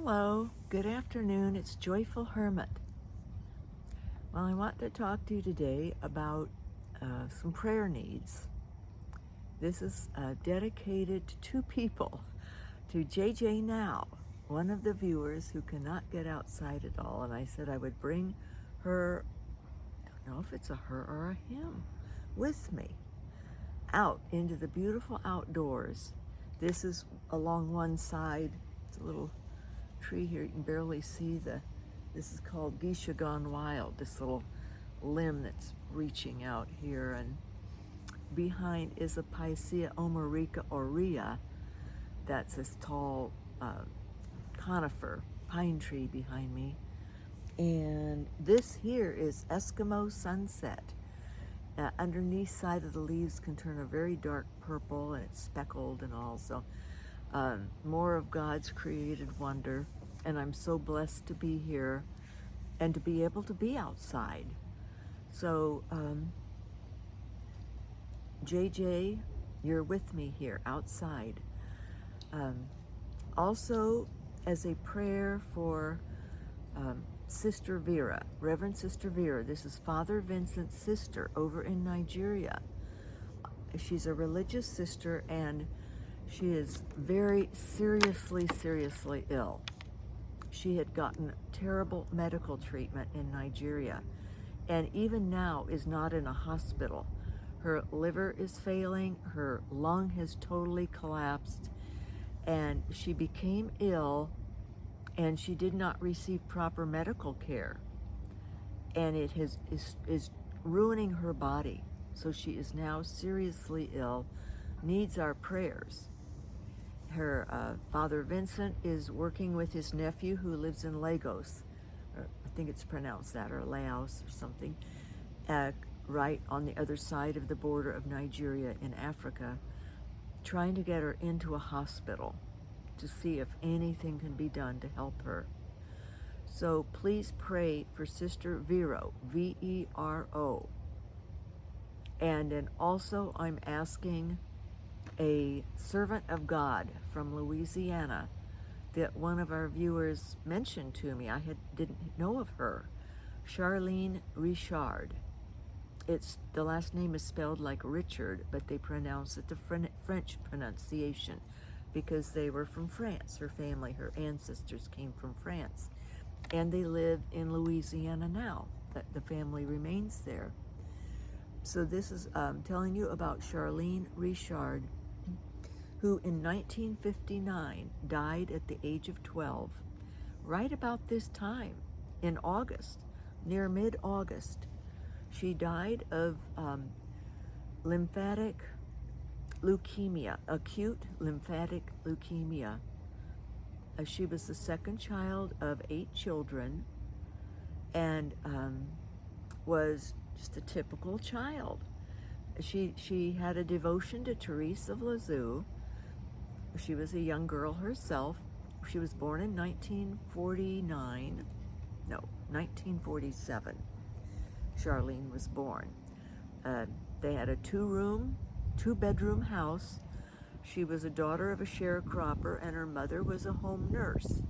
Hello, good afternoon. It's Joyful Hermit. Well, I want to talk to you today about some prayer needs. This is dedicated to two people, to JJ Now, one of the viewers who cannot get outside at all. And I said I would bring her, I don't know if it's a her or a him, with me out into the beautiful outdoors. This is along one side. It's a little tree here. You can barely see this is called Geisha Gone Wild, this little limb that's reaching out here. And behind is a Picea omerica aurea. That's this tall conifer pine tree behind me. And this here is Eskimo sunset. Underneath side of the leaves can turn a very dark purple, and it's speckled and all. So more of God's created wonder. And I'm so blessed to be here and to be able to be outside. So JJ, you're with me here outside. Also, as a prayer for Sister Vera, Reverend Sister Vera. This is Father Vincent's sister over in Nigeria. She's a religious sister, and she is very seriously ill. She had gotten terrible medical treatment in Nigeria, and even now is not in a hospital. Her liver is failing, her lung has totally collapsed, and she became ill, and she did not receive proper medical care, and it is ruining her body. So she is now seriously ill, needs our prayers. Her Father Vincent is working with his nephew who lives in Lagos, or I think it's pronounced that, or Laos or something, right on the other side of the border of Nigeria in Africa, trying to get her into a hospital to see if anything can be done to help her. So please pray for Sister Vero, V-E-R-O. And then also I'm asking a servant of God from Louisiana that one of our viewers mentioned to me. I didn't know of her, Charlene Richard. The last name is spelled like Richard, but they pronounce it the French pronunciation because they were from France. Her family, her ancestors came from France, and they live in Louisiana now. The family remains there. So this is telling you about Charlene Richard, who in 1959 died at the age of 12, right about this time, in August, near mid-August. She died of lymphatic leukemia, acute lymphatic leukemia. She was the second child of 8 children, and was just a typical child. She had a devotion to Therese of Lisieux. She was a young girl herself. She was born in 1947. Charlene was born. They had a 2-bedroom house. She was a daughter of a sharecropper, and her mother was a home nurse,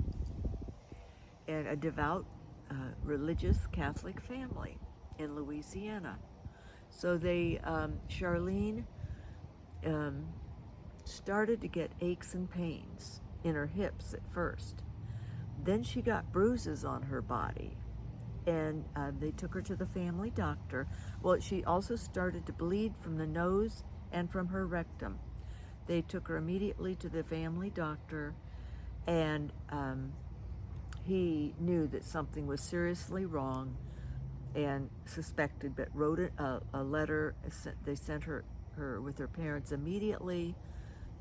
and a devout religious Catholic family in Louisiana. So Charlene started to get aches and pains in her hips at first. Then she got bruises on her body, and they took her to the family doctor. Well, she also started to bleed from the nose and from her rectum. They took her immediately to the family doctor, and he knew that something was seriously wrong and suspected, but wrote a letter. They sent her with her parents immediately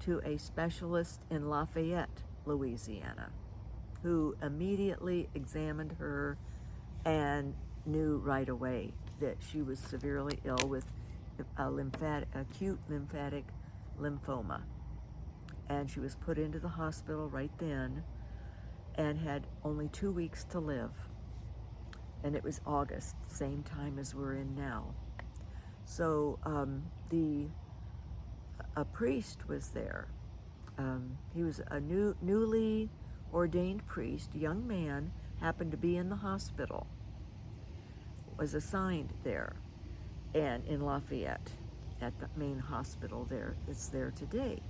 to a specialist in Lafayette, Louisiana, who immediately examined her and knew right away that she was severely ill with acute lymphatic lymphoma. And she was put into the hospital right then and had only 2 weeks to live. And it was August, same time as we're in now. So a priest was there. He was a newly ordained priest, young man, happened to be in the hospital, was assigned there, and in Lafayette, at the main hospital there. It's there today.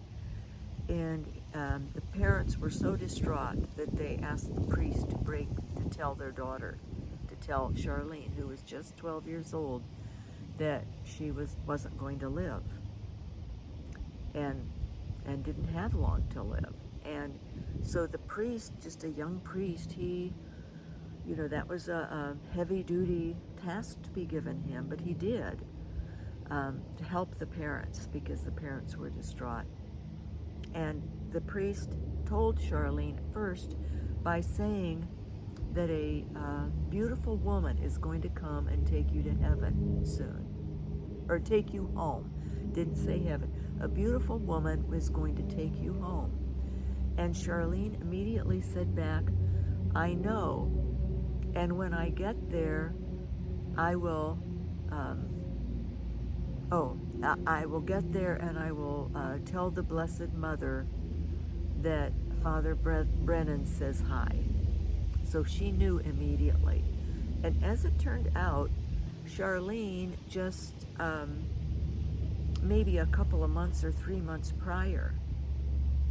And the parents were so distraught that they asked the priest to tell their daughter, to tell Charlene, who was just 12 years old, that she wasn't going to live, and didn't have long to live. And so the priest, just a young priest, he, that was a heavy-duty task to be given him, but he did, to help the parents, because the parents were distraught. And the priest told Charlene first by saying that a beautiful woman is going to come and take you to heaven soon, or take you home. Didn't say heaven. A beautiful woman was going to take you home. And Charlene immediately said back, I know, and when I get there, I will, I will get there and I will tell the Blessed Mother that Father Brennan says hi. So she knew immediately. And as it turned out, Charlene just maybe a couple of months or 3 months prior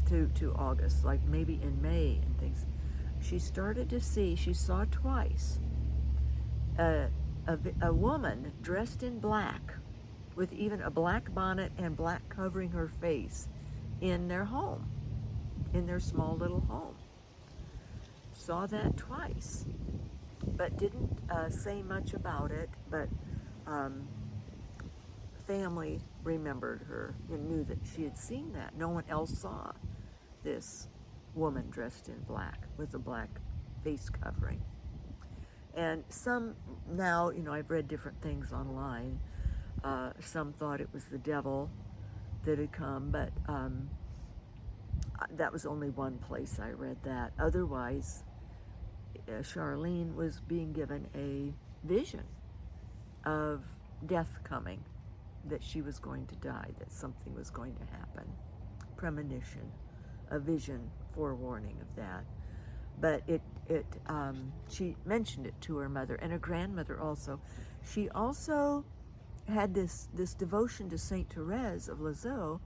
to August, like maybe in May and things, she started to see, she saw twice, a woman dressed in black with even a black bonnet and black covering her face in their home, in their small little home. Saw that twice, but didn't say much about it, but family remembered her and knew that she had seen that. No one else saw this woman dressed in black with a black face covering. And some, now, I've read different things online. Some thought it was the devil that had come, but that was only one place I read that. Otherwise, Charlene was being given a vision of death coming, that she was going to die, that something was going to happen. Premonition, a vision, forewarning of that. But she mentioned it to her mother and her grandmother also. She also had this devotion to Saint Therese of Lisieux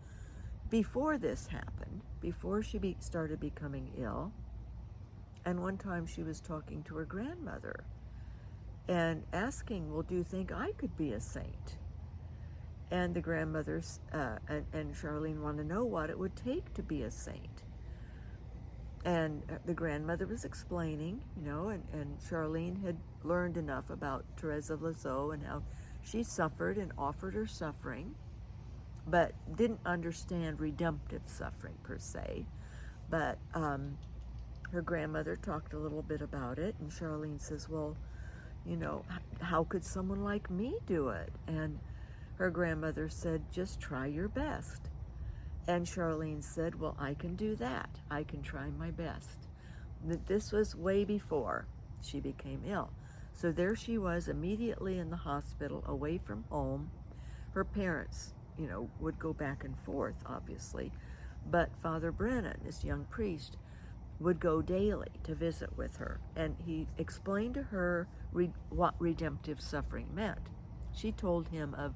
before this happened, before she started becoming ill. And one time she was talking to her grandmother and asking, well, do you think I could be a saint? And the grandmothers and Charlene want to know what it would take to be a saint. And the grandmother was explaining, and Charlene had learned enough about Therese of Lisieux and how she suffered and offered her suffering, but didn't understand redemptive suffering per se. But her grandmother talked a little bit about it, and Charlene says, well, how could someone like me do it? And her grandmother said, just try your best. And Charlene said, well, I can do that. I can try my best. This was way before she became ill. So there she was, immediately in the hospital, away from home. Her parents, would go back and forth, obviously. But Father Brennan, this young priest, would go daily to visit with her. And he explained to her what redemptive suffering meant. She told him of,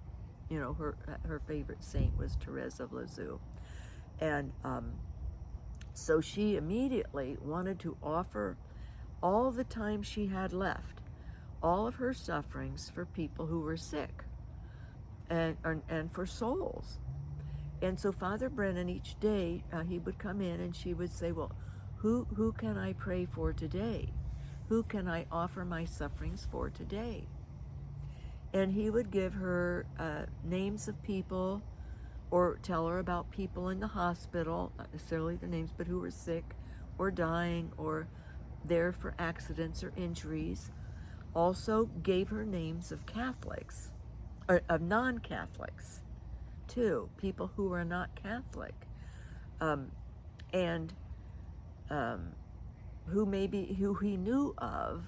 her favorite saint was Therese of Lisieux. And so she immediately wanted to offer all the time she had left, all of her sufferings, for people who were sick and for souls. And so Father Brennan, each day, he would come in and she would say, well, who can I pray for today? Who can I offer my sufferings for today? And he would give her names of people, or tell her about people in the hospital, not necessarily their names, but who were sick or dying or there for accidents or injuries. Also gave her names of Catholics, or of non-Catholics too, people who are not Catholic, and who he knew of,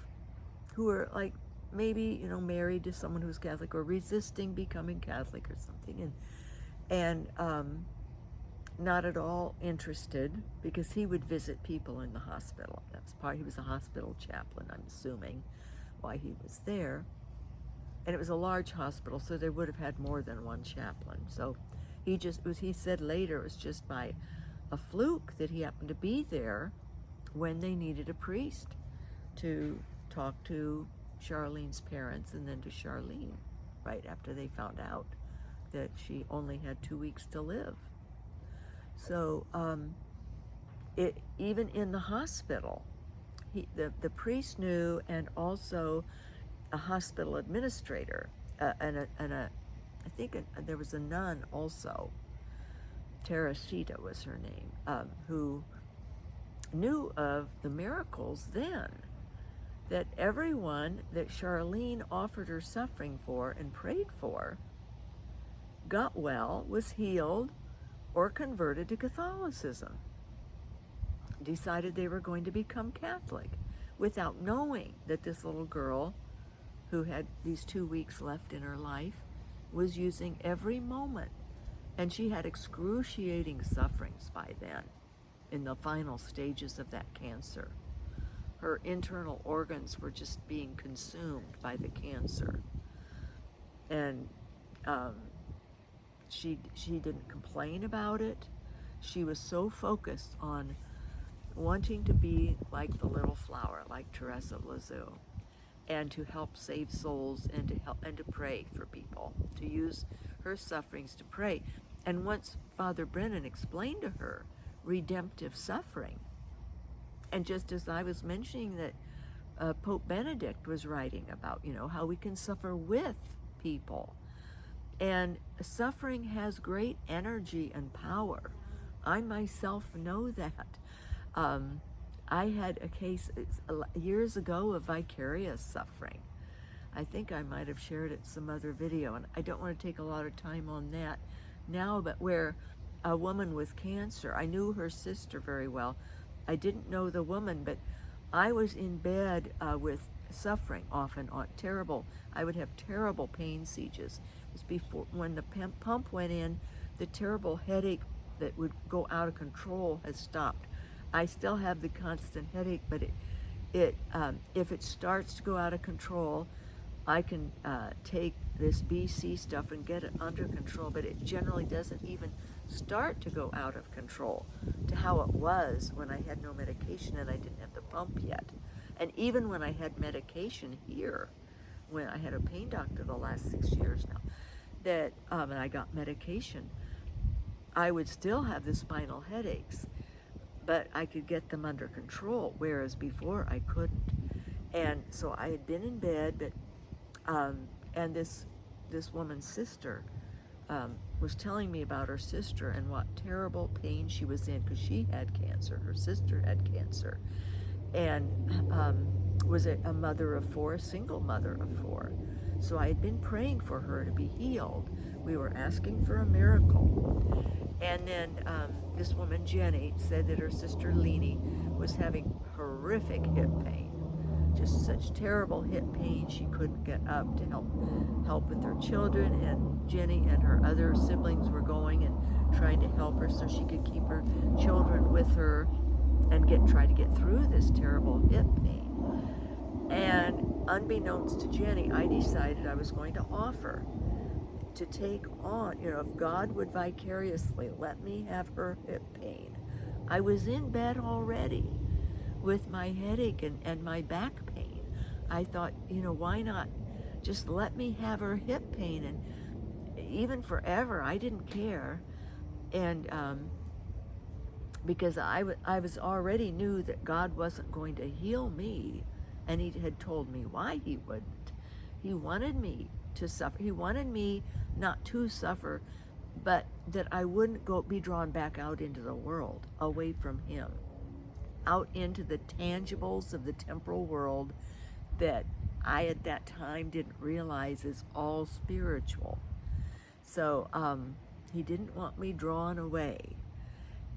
who were like maybe married to someone who's Catholic or resisting becoming Catholic or something, and not at all interested, because he would visit people in the hospital. That's part. He was a hospital chaplain, I'm assuming, why he was there. And it was a large hospital, so they would have had more than one chaplain. So he said later it was just by a fluke that he happened to be there when they needed a priest to talk to Charlene's parents and then to Charlene right after they found out that she only had 2 weeks to live. So even in the hospital, the priest knew, and also a hospital administrator, I think there was a nun also, Teresita was her name, who knew of the miracles then, that everyone that Charlene offered her suffering for and prayed for got well, was healed, or converted to Catholicism, decided they were going to become Catholic without knowing that this little girl who had these 2 weeks left in her life was using every moment. And she had excruciating sufferings by then in the final stages of that cancer. Her internal organs were just being consumed by the cancer. And she didn't complain about it. She was so focused on wanting to be like the little flower, like Teresa of Lisieux, and to help save souls, and to help and to pray for people, to use her sufferings to pray. And once Father Brennan explained to her redemptive suffering, and just as I was mentioning that Pope Benedict was writing about, how we can suffer with people, and suffering has great energy and power. I myself know that. I had a case years ago of vicarious suffering. I think I might have shared it in some other video, and I don't want to take a lot of time on that now, but where a woman with cancer, I knew her sister very well. I didn't know the woman, but I was in bed with suffering often, I would have terrible pain sieges. It was before, when the pump went in, the terrible headache that would go out of control has stopped. I still have the constant headache, but if it starts to go out of control, I can take this BC stuff and get it under control, but it generally doesn't even start to go out of control to how it was when I had no medication and I didn't have the pump yet. And even when I had medication here, when I had a pain doctor the last 6 years now, that and I got medication, I would still have the spinal headaches, but I could get them under control, whereas before I couldn't. And so I had been in bed, but and this woman's sister was telling me about her sister and what terrible pain she was in, because she had cancer. Her sister had cancer, and was a mother of four, a single mother of four. So I had been praying for her to be healed. We were asking for a miracle. And then this woman, Jenny, said that her sister, Leni, was having horrific hip pain. Just such terrible hip pain she couldn't get up to help with her children. And Jenny and her other siblings were going and trying to help her so she could keep her children with her and try to get through this terrible hip pain. And unbeknownst to Jenny, I decided I was going to offer to take on, if God would vicariously let me have her hip pain. I was in bed already with my headache and my back pain. I thought, why not just let me have her hip pain, and even forever, I didn't care. And because I was already knew that God wasn't going to heal me, and he had told me why he wouldn't. He wanted me to suffer. He wanted me not to suffer, but that I wouldn't be drawn back out into the world, away from him, out into the tangibles of the temporal world that I at that time didn't realize is all spiritual. So he didn't want me drawn away,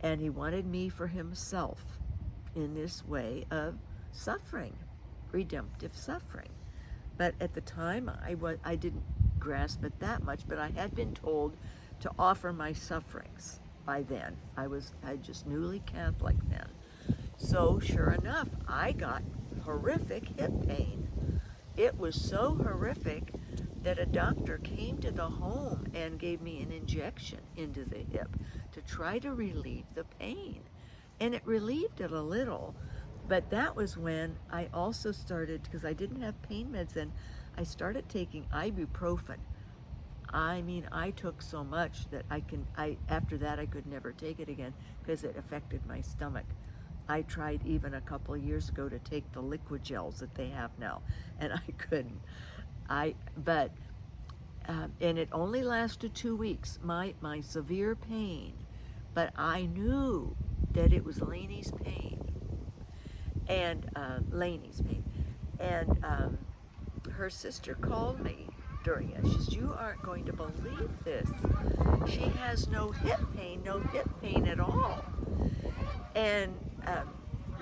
and he wanted me for himself in this way of suffering, redemptive suffering. But at the time, I didn't grasp it that much, but I had been told to offer my sufferings by then. I just newly Catholic then. So sure enough, I got horrific hip pain. It was so horrific that a doctor came to the home and gave me an injection into the hip to try to relieve the pain. And it relieved it a little, but that was when I also started, because I didn't have pain meds then, I started taking ibuprofen. I mean, I took so much that after that I could never take it again because it affected my stomach. I tried even a couple of years ago to take the liquid gels that they have now, and I couldn't. And it only lasted 2 weeks, my severe pain, but I knew that it was Lainey's pain, and her sister called me during it. She says, "You aren't going to believe this. She has no hip pain at all." And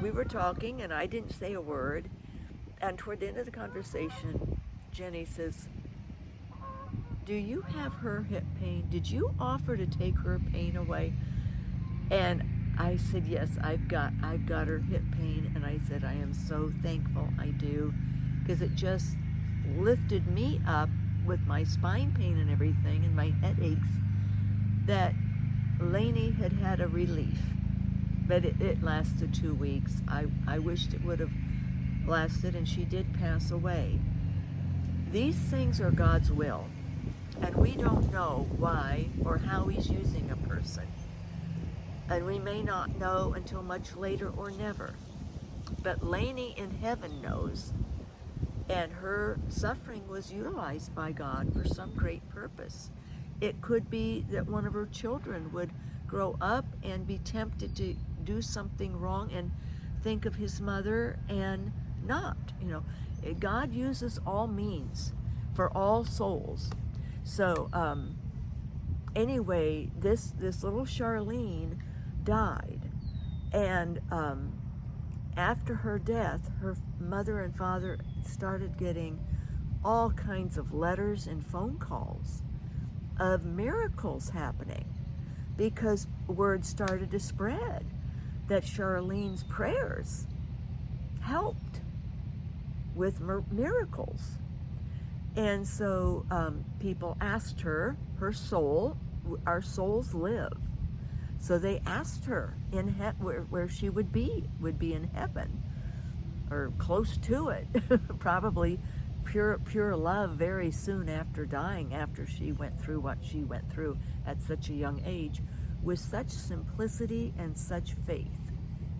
we were talking, and I didn't say a word. And toward the end of the conversation, Jenny says, "Do you have her hip pain? Did you offer to take her pain away?" And I said, "Yes, I've got her hip pain." And I said, "I am so thankful I do, because it just lifted me up with my spine pain and everything and my headaches, that Lainey had a relief." But it lasted 2 weeks. I wished it would have lasted, and she did pass away. These things are God's will, and we don't know why or how He's using a person. And we may not know until much later or never. But Lainey in heaven knows, and her suffering was utilized by God for some great purpose. It could be that one of her children would grow up and be tempted to do something wrong and think of his mother and not. God uses all means for all souls. So anyway, this little Charlene died, and after her death, her mother and father started getting all kinds of letters and phone calls of miracles happening, because word started to spread that Charlene's prayers helped with miracles. And so people asked her, our souls live. So they asked her where she would be in heaven, or close to it, probably pure love very soon after dying, after she went through what she went through at such a young age, with such simplicity and such faith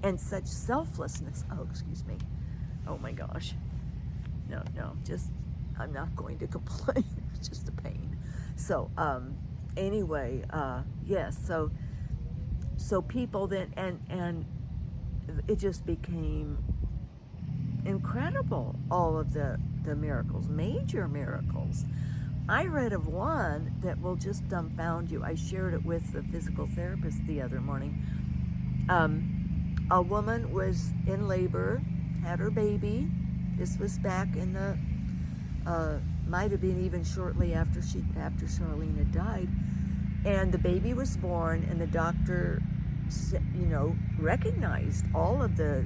and such selflessness. Oh, excuse me. Oh my gosh. No, just, I'm not going to complain. It's just a pain. So anyway, yes, so people then, and it just became incredible, all of the miracles, major miracles. I read of one that will just dumbfound you. I shared it with the physical therapist the other morning. A woman was in labor, had her baby. This was back in the, might have been even shortly after Charlene had died. And the baby was born, and the doctor, recognized all of the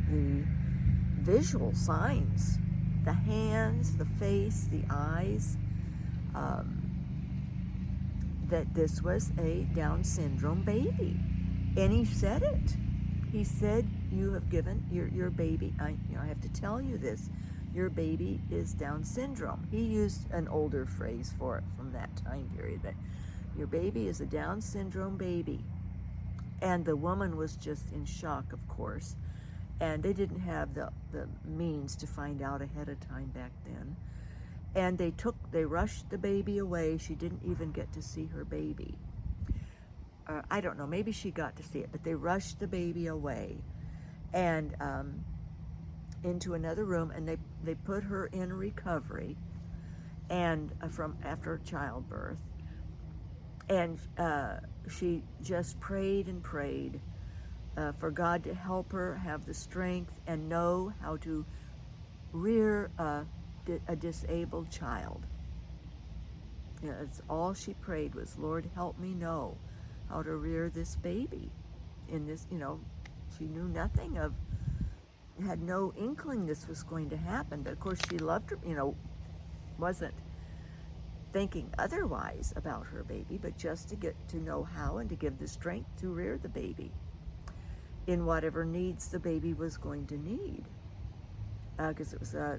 visual signs, the hands, the face, the eyes, that this was a Down syndrome baby. And he said it. He said, "You have given your baby, I have to tell you this, your baby is Down syndrome." He used an older phrase for it from that time period, that your baby is a Down syndrome baby. And the woman was just in shock, of course. And they didn't have the means to find out ahead of time back then. And they rushed the baby away. She didn't even get to see her baby. I don't know, maybe she got to see it, but they rushed the baby away and into another room, and they put her in recovery, and from after childbirth. And she just prayed and prayed for God to help her have the strength and know how to rear a disabled child. That's all she prayed was, "Lord, help me know how to rear this baby in this, she knew nothing of, had no inkling this was going to happen. But of course she loved her, wasn't thinking otherwise about her baby, but just to get to know how and to give the strength to rear the baby in whatever needs the baby was going to need, because it was a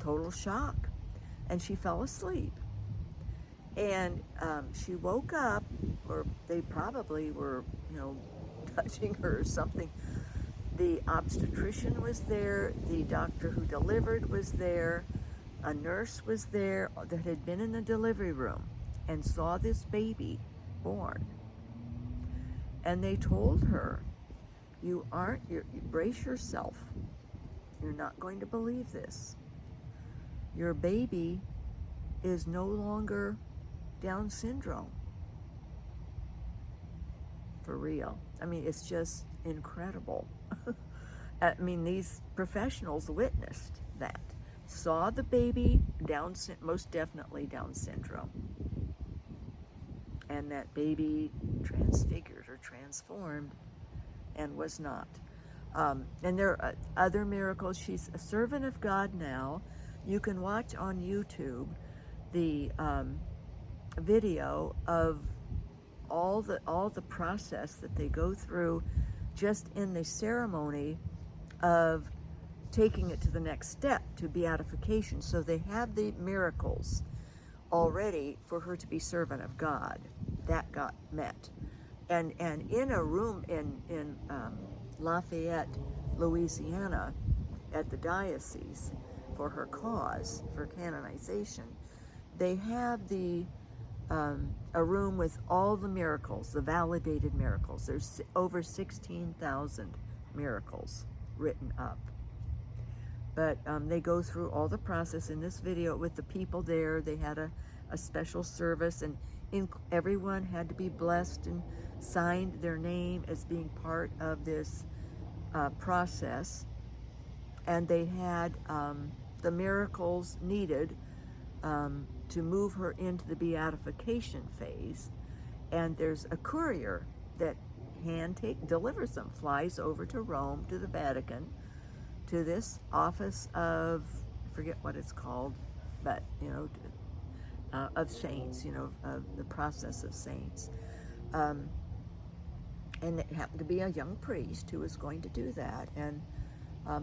total shock. And she fell asleep. And she woke up, or they probably were, touching her or something. The obstetrician was there, the doctor who delivered was there, a nurse was there that had been in the delivery room and saw this baby born. And they told her, you brace yourself. You're not going to believe this. Your baby is no longer Down syndrome. For real. I mean, it's just incredible. I mean, these professionals witnessed that. Saw the baby, most definitely Down syndrome. And that baby transfigured or transformed and was not. And there are other miracles. She's a servant of God now. You can watch on YouTube the video of all the process that they go through just in the ceremony of taking it to the next step, to beatification. So they have the miracles already for her to be servant of God. That got met. And in a room in Lafayette, Louisiana, at the diocese for her cause, for canonization, they have a room with all the miracles, the validated miracles. There's over 16,000 miracles written up. But they go through all the process in this video with the people there. They had a special service, and everyone had to be blessed and signed their name as being part of this process. And they had the miracles needed to move her into the beatification phase. And there's a courier that delivers them, flies over to Rome, to the Vatican, to this office of, I forget what it's called, but of saints, of the process of saints. And it happened to be a young priest who was going to do that, and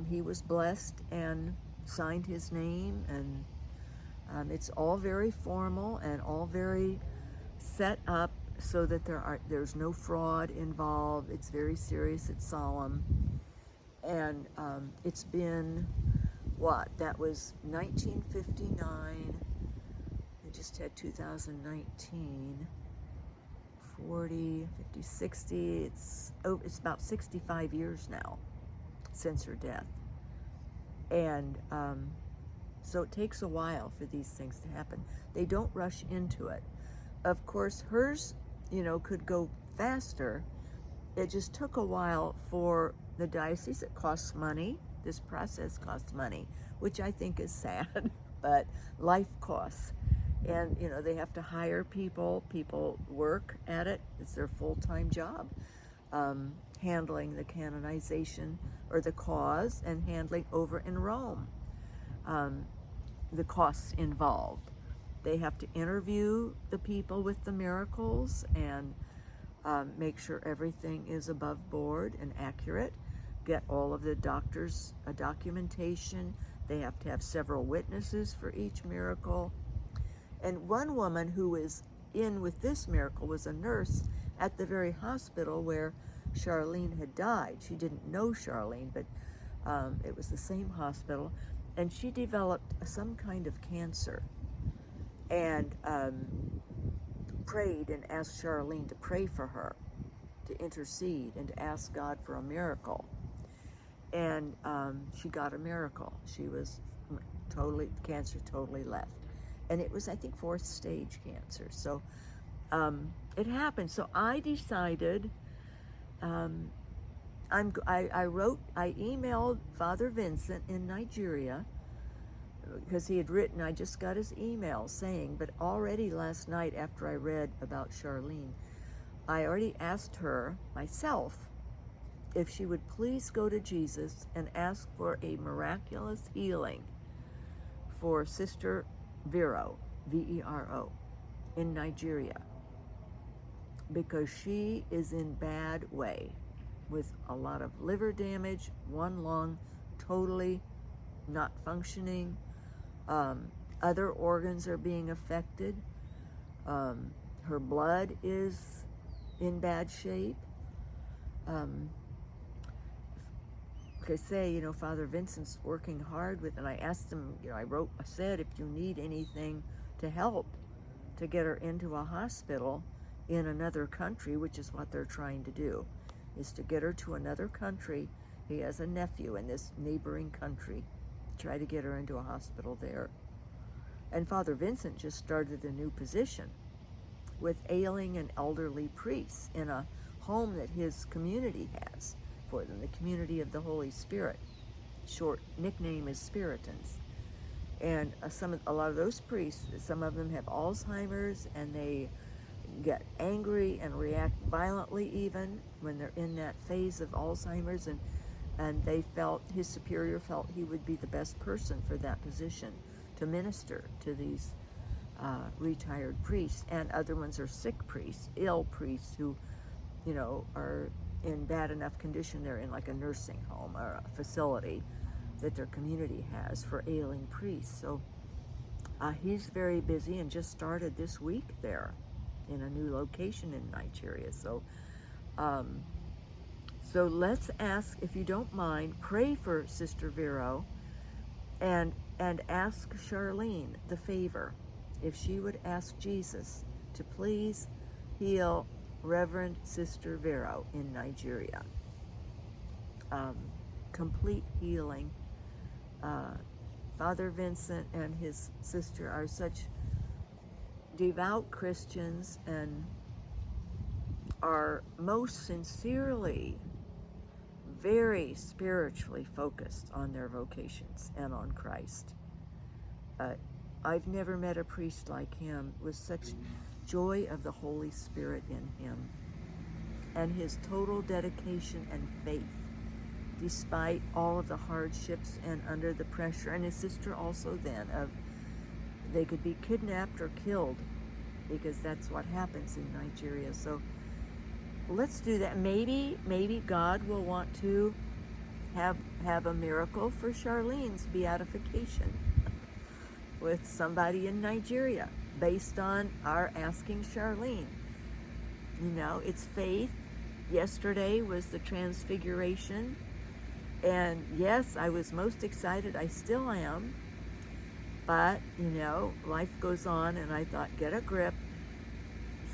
he was blessed and signed his name, and it's all very formal and all very set up so that there's no fraud involved. It's very serious, it's solemn. And it's been, that was 1959. We just had 2019, 40, 50, 60. It's about 65 years now since her death. And so it takes a while for these things to happen. They don't rush into it. Of course, hers, could go faster. It just took a while for the diocese. It costs money. This process costs money, which I think is sad, but life costs. And, they have to hire people. People work at it. It's their full-time job, handling the canonization or the cause and handling over in Rome the costs involved. They have to interview the people with the miracles and make sure everything is above board and accurate, get all of the doctors' documentation. They have to have several witnesses for each miracle. And one woman who was in with this miracle was a nurse at the very hospital where Charlene had died. She didn't know Charlene, but it was the same hospital. And she developed some kind of cancer, and prayed and asked Charlene to pray for her, to intercede and to ask God for a miracle. And she got a miracle. She was cancer totally left. And it was, I think, 4th stage cancer. So it happened. So I decided, I emailed Father Vincent in Nigeria, because he had written, I just got his email saying, but already last night after I read about Charlene, I already asked her myself if she would please go to Jesus and ask for a miraculous healing for Sister Vero, Vero, in Nigeria, because she is in bad way with a lot of liver damage, one lung totally not functioning, other organs are being affected, her blood is in bad shape. Like I say, Father Vincent's working hard with, and I asked him, I said, if you need anything to help to get her into a hospital in another country, which is what they're trying to do, is to get her to another country. He has a nephew in this neighboring country, try to get her into a hospital there. And Father Vincent just started a new position with ailing and elderly priests in a home that his community has for them, the community of the Holy Spirit. Short nickname is Spiritans. And a lot of those priests, some of them have Alzheimer's, and they get angry and react violently even when they're in that phase of Alzheimer's, and his superior felt he would be the best person for that position to minister to these retired priests. And other ones are sick priests, ill priests who are in bad enough condition they're in like a nursing home or a facility that their community has for ailing priests. So he's very busy and just started this week there in a new location in Nigeria. So let's ask, if you don't mind, pray for Sister Vero and ask Charlene the favor, if she would ask Jesus to please heal Reverend Sister Vero in Nigeria. Complete healing. Father Vincent and his sister are such devout Christians and are most sincerely very spiritually focused on their vocations and on Christ. I've never met a priest like him with such joy of the Holy Spirit in him, and his total dedication and faith despite all of the hardships and under the pressure. And his sister also then, they could be kidnapped or killed, because that's what happens in Nigeria. So let's do that. Maybe God will want to have a miracle for Charlene's beatification with somebody in Nigeria based on our asking Charlene. It's faith. Yesterday was the Transfiguration, and yes, I was most excited. I still am, but life goes on, and I thought, get a grip.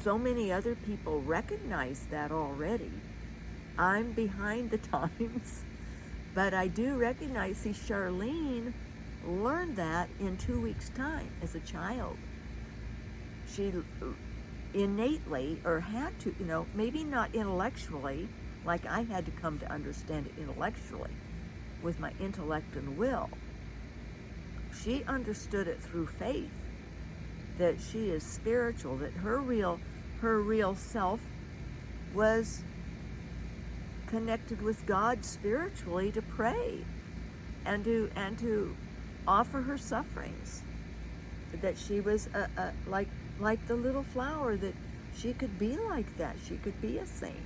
So many other people recognize that already. I'm behind the times, but I do recognize. See, Charlene learned that in 2 weeks' time as a child. She innately, or had to, maybe not intellectually, like I had to come to understand it intellectually with my intellect and will. She understood it through faith, that she is spiritual, that her real self was connected with God spiritually to pray and to offer her sufferings, that she was like the little flower, that she could be like that, she could be a saint.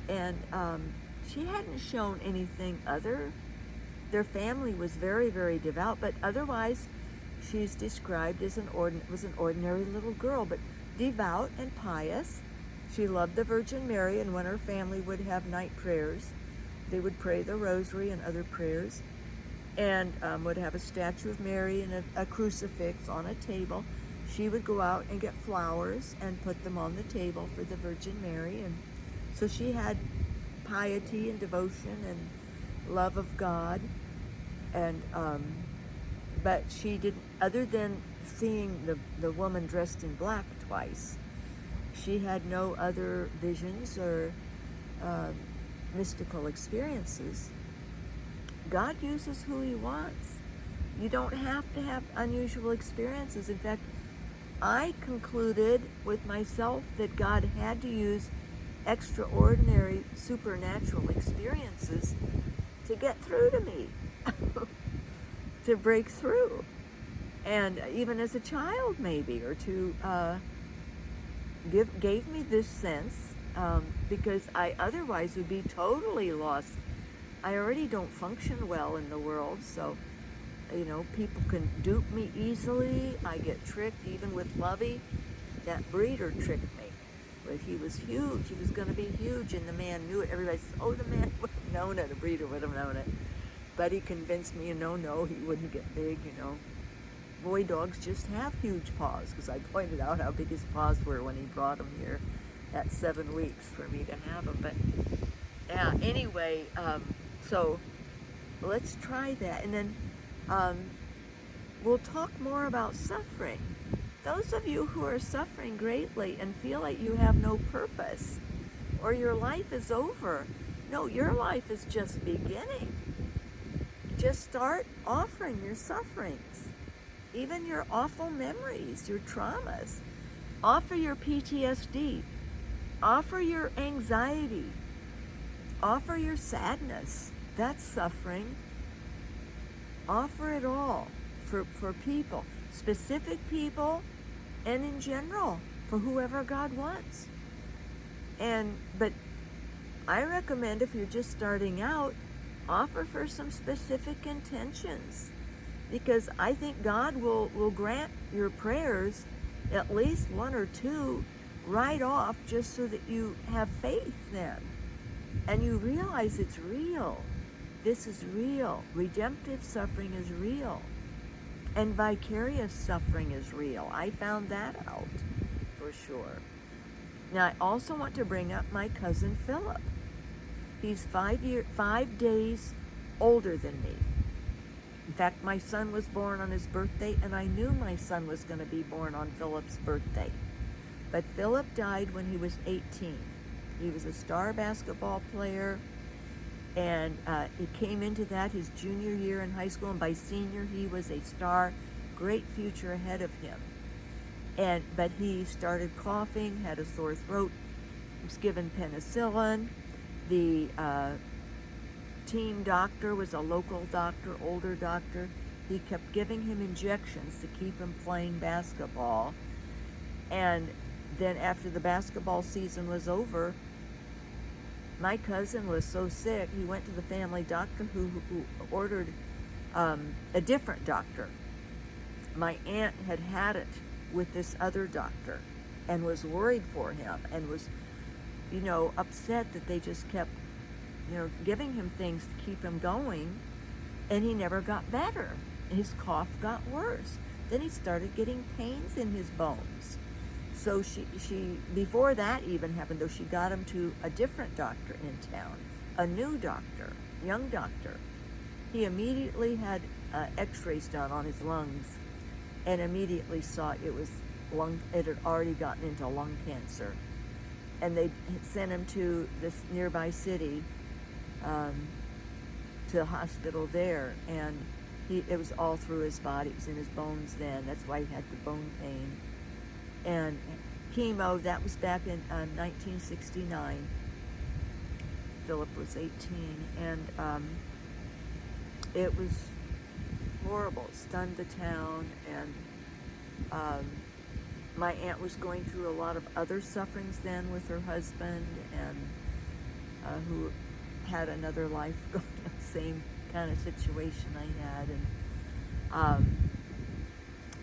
And she hadn't shown anything other. Their family was very, very devout, but otherwise she's described as an ordinary little girl, but devout and pious. She loved the Virgin Mary, and when her family would have night prayers, they would pray the rosary and other prayers, and would have a statue of Mary and a crucifix on a table. She would go out and get flowers and put them on the table for the Virgin Mary, and so she had piety and devotion and love of God, and but she didn't, other than seeing the woman dressed in black twice, she had no other visions or mystical experiences. God uses who he wants. You don't have to have unusual experiences. In fact, I concluded with myself that God had to use extraordinary supernatural experiences to get through to me, to break through. And even as a child, maybe, or to gave me this sense, because I otherwise would be totally lost. I already don't function well in the world, so people can dupe me easily. I get tricked, even with Lovey. That breeder tricked me. But he was huge. He was going to be huge, and the man knew it. Everybody says, oh, the man would have known it. A breeder would have known it. But he convinced me, no, he wouldn't get big, Boy dogs just have huge paws, because I pointed out how big his paws were when he brought them here at 7 weeks for me to have them. But yeah, anyway, so let's try that. And then we'll talk more about suffering. Those of you who are suffering greatly and feel like you have no purpose or your life is over, no, your life is just beginning. Just start offering your sufferings, even your awful memories, your traumas. Offer your PTSD. Offer your anxiety. Offer your sadness. That's suffering. Offer it all for people, specific people, and in general, for whoever God wants. But I recommend, if you're just starting out, offer for some specific intentions, because I think God will grant your prayers, at least one or two, right off, just so that you have faith then, and you realize it's real. This is real. Redemptive suffering is real. And vicarious suffering is real. I found that out for sure. Now, I also want to bring up my cousin Philip. He's 5 days older than me. In fact, my son was born on his birthday, and I knew my son was going to be born on Philip's birthday. But Philip died when he was 18. He was a star basketball player, and he came into that his junior year in high school, and by senior he was a star, great future ahead of him. But he started coughing, had a sore throat, was given penicillin. The team doctor was a local doctor, older doctor. He kept giving him injections to keep him playing basketball. And then after the basketball season was over, my cousin was so sick, he went to the family doctor who ordered a different doctor. My aunt had it with this other doctor and was worried for him and was, upset that they just kept, giving him things to keep him going, and he never got better. His cough got worse. Then he started getting pains in his bones. So she before that even happened, though, she got him to a different doctor in town, a new doctor, young doctor. He immediately had x-rays done on his lungs and immediately saw it had already gotten into lung cancer. And they sent him to this nearby city, to the hospital there, and it was all through his body. It was in his bones then. That's why he had the bone pain. And chemo, that was back in 1969. Philip was 18, and it was horrible. It stunned the town, and my aunt was going through a lot of other sufferings then with her husband, and who had another life going on, same kind of situation I had. And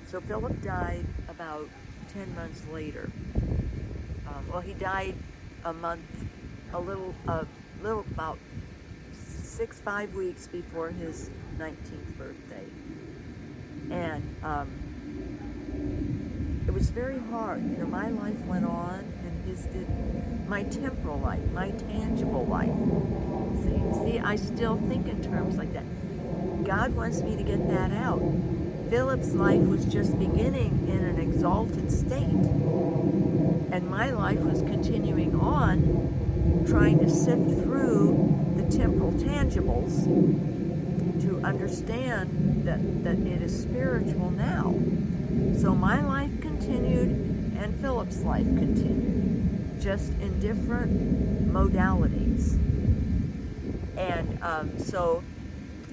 so Philip died about 10 months later. He died about 5 weeks before his 19th birthday. And it was very hard. My life went on, and his didn't. My temporal life, my tangible life. See, I still think in terms like that. God wants me to get that out. Philip's life was just beginning in an exalted state, and my life was continuing on, trying to sift through the temporal tangibles to understand that it is spiritual now. So my life continued. continued and Philip's life continued, just in different modalities. And so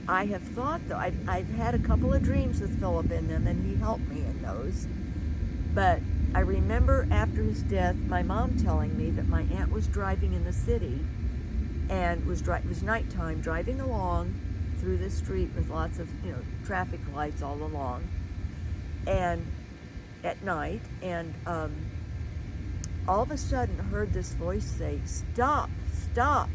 I have thought, though, I've had a couple of dreams with Philip in them, and he helped me in those. But I remember after his death, my mom telling me that my aunt was driving in the city, and it was nighttime, driving along through the street with lots of, traffic lights all along, and at night, and all of a sudden heard this voice say, "Stop, stop."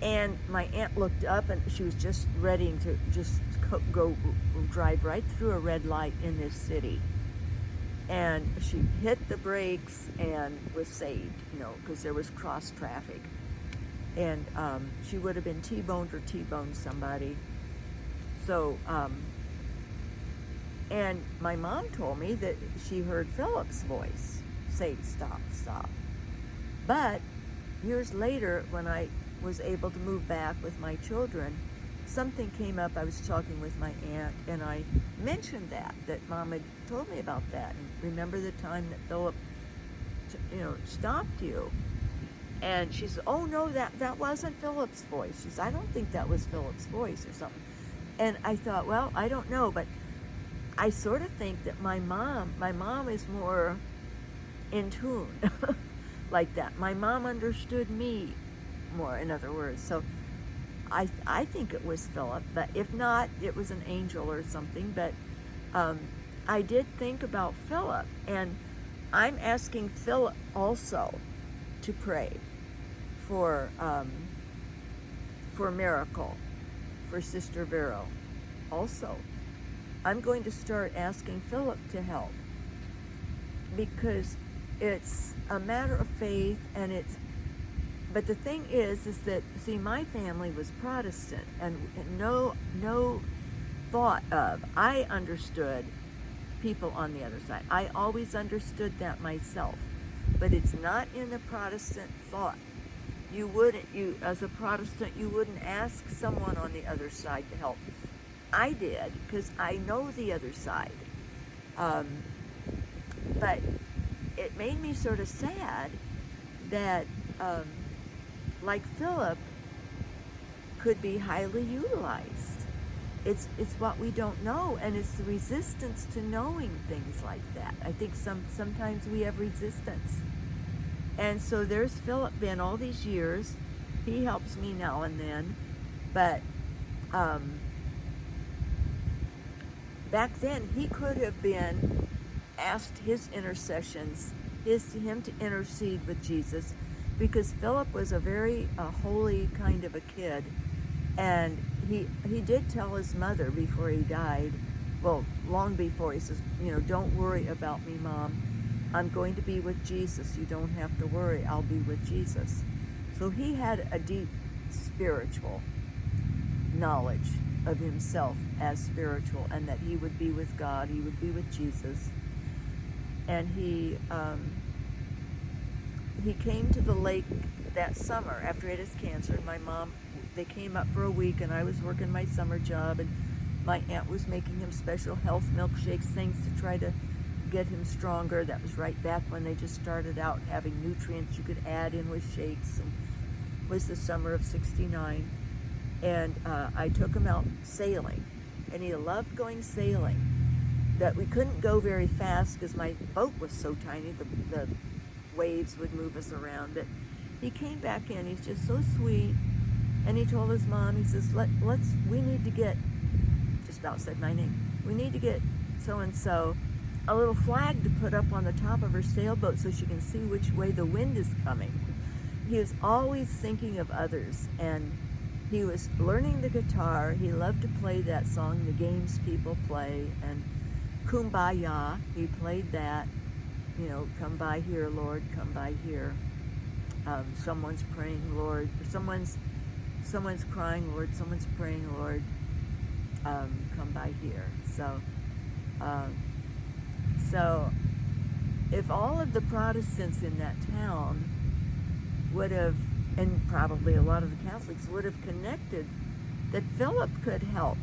And my aunt looked up, and she was just ready to go drive right through a red light in this city. And she hit the brakes and was saved, because there was cross traffic. And she would have been T-boned or T-boned somebody. So, and my mom told me that she heard Philip's voice say, "Stop, stop." But years later, when I was able to move back with my children, something came up. I was talking with my aunt, and I mentioned that Mom had told me about that. And remember the time that Philip, stopped you? And she said, "Oh no, that wasn't Philip's voice." She said, "I don't think that was Philip's voice," or something. And I thought, well, I don't know, but I sort of think that my mom is more in tune like that. My mom understood me more, in other words. So I think it was Philip, but if not, it was an angel or something. But I did think about Philip, and I'm asking Philip also to pray for miracle for Sister Vero. Also, I'm going to start asking Philip to help, because it's a matter of faith, and but the thing is that, see, my family was Protestant, and no thought of, I understood people on the other side. I always understood that myself, but it's not in the Protestant thought. You as a Protestant, you wouldn't ask someone on the other side to help. I did, because I know the other side. But it made me sort of sad that, like Philip, could be highly utilized. It's what we don't know, and it's the resistance to knowing things like that. I think sometimes we have resistance. And so there's Philip been all these years. He helps me now and then, but back then he could have been asked his intercessions, him to intercede with Jesus, because Philip was a very holy kind of a kid, and he did tell his mother before he died, well, long before, he says, "Don't worry about me, Mom. I'm going to be with Jesus. You don't have to worry. I'll be with Jesus." So he had a deep spiritual knowledge of himself as spiritual, and that he would be with God, he would be with Jesus. And he came to the lake that summer after he had his cancer. And my mom, they came up for a week, and I was working my summer job, and my aunt was making him special health milkshakes, things to try to get him stronger. That was right back when they just started out having nutrients you could add in with shakes, and it was the summer of '69. And I took him out sailing, and he loved going sailing. That we couldn't go very fast because my boat was so tiny, the waves would move us around. But he came back in, he's just so sweet, and he told his mom, he says, we need to get, just about said my name, we need to get so-and-so a little flag to put up on the top of her sailboat so she can see which way the wind is coming. He was always thinking of others, and he was learning the guitar. He loved to play that song, The Games People Play, and Kumbaya, he played that, come by here, Lord, come by here. Someone's praying, Lord, someone's crying, Lord, someone's praying, Lord, come by here. So if all of the Protestants in that town would have, and probably a lot of the Catholics would have connected, that Philip could help.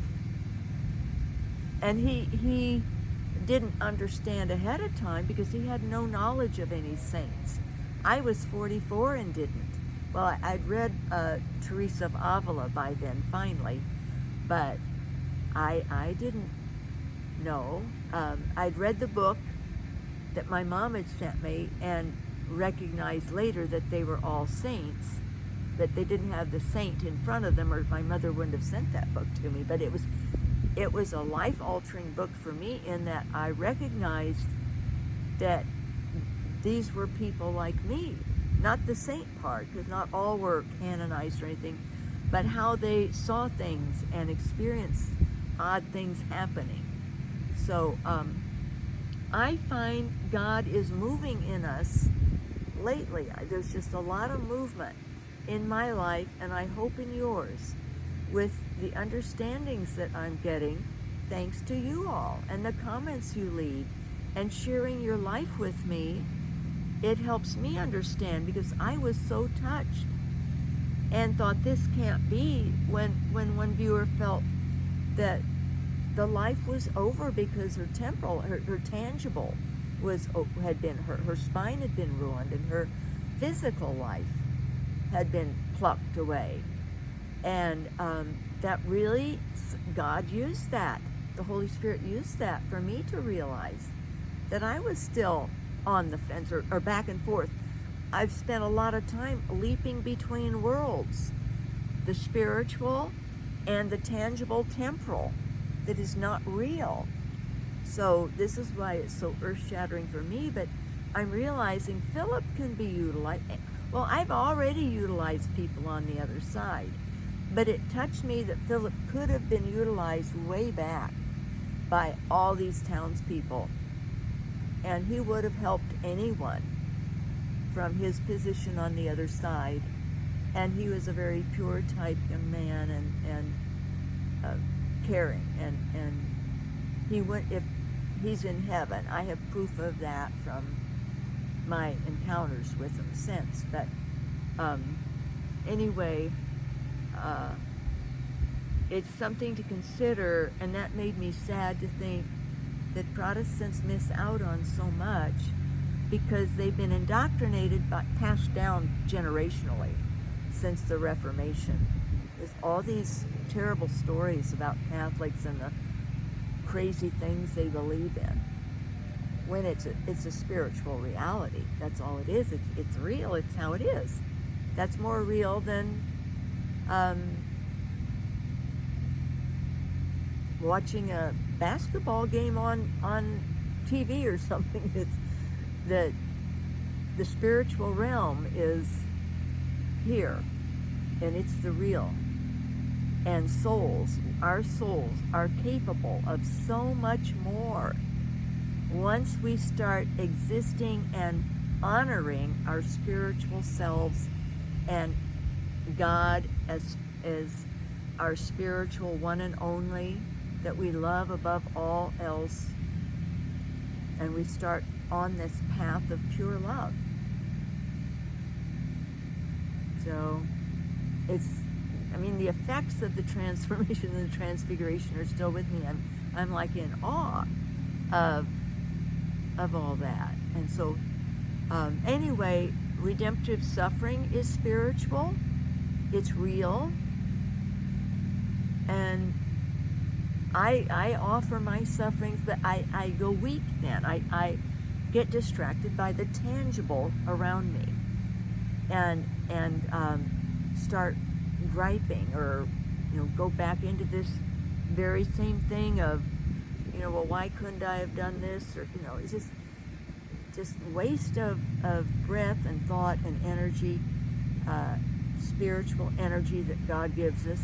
And he didn't understand ahead of time because he had no knowledge of any saints. I was 44 and didn't. Well, I'd read Teresa of Avila by then, finally, but I didn't know. I'd read the book that my mom had sent me and recognized later that they were all saints, but they didn't have the saint in front of them, or my mother wouldn't have sent that book to me. But it was a life-altering book for me, in that I recognized that these were people like me. Not the saint part, because not all were canonized or anything, but how they saw things and experienced odd things happening. So I find God is moving in us lately. There's just a lot of movement in my life, and I hope in yours, with the understandings that I'm getting thanks to you all and the comments you leave and sharing your life with me. It helps me understand, because I was so touched and thought this can't be, when one viewer felt that the life was over because her temporal, her tangible had been, her spine had been ruined, and her physical life had been plucked away. And that really, God used that. The Holy Spirit used that for me to realize that I was still on the fence, or back and forth. I've spent a lot of time leaping between worlds, the spiritual and the tangible temporal that is not real. So this is why it's so earth-shattering for me, but I'm realizing Philip can be utilized. Well, I've already utilized people on the other side, but it touched me that Philip could have been utilized way back by all these townspeople, and he would have helped anyone from his position on the other side. And he was a very pure type young man, and caring, and he went, if he's in heaven, I have proof of that from my encounters with him since. But anyway, it's something to consider, and that made me sad to think that Protestants miss out on so much because they've been indoctrinated, passed down generationally since the Reformation. There's all these terrible stories about Catholics and the crazy things they believe in, when it's a spiritual reality. That's all it is. It's real. It's how it is. That's more real than watching a basketball game on TV or something. It's the spiritual realm is here, and it's the real. And our souls are capable of so much more once we start existing and honoring our spiritual selves and God as our spiritual one and only that we love above all else, and we start on this path of pure love. So the effects of the transformation and the transfiguration are still with me. I'm like in awe of all that. And so anyway, redemptive suffering is spiritual. It's real. And I offer my sufferings, but I go weak then. I get distracted by the tangible around me, and start griping, or go back into this very same thing of well, why couldn't I have done this, or it's just waste of breath and thought and energy, spiritual energy that God gives us.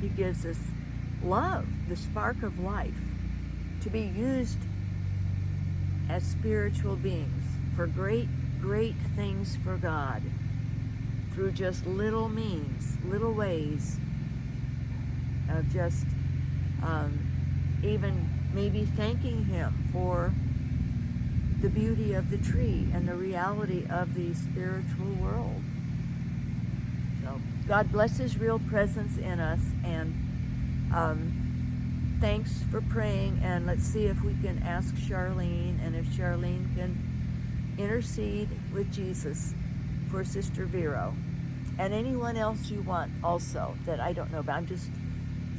He gives us love, the spark of life, to be used as spiritual beings for great things for God, through just little means, little ways of just even maybe thanking Him for the beauty of the tree and the reality of the spiritual world. So God bless His real presence in us, and thanks for praying, and let's see if we can ask Charlene, and if Charlene can intercede with Jesus for Sister Vero, and anyone else you want also that I don't know about.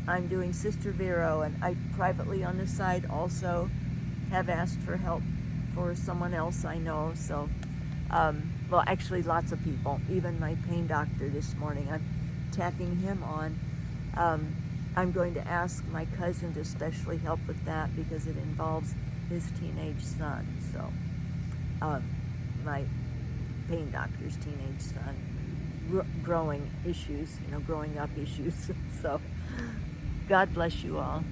I'm doing Sister Vero, and I privately on the side also have asked for help for someone else I know. So, well, actually lots of people, even my pain doctor this morning, I'm tacking him on. I'm going to ask my cousin to especially help with that because it involves his teenage son. So, my pain doctor's teenage son, growing issues, growing up issues. So, God bless you all.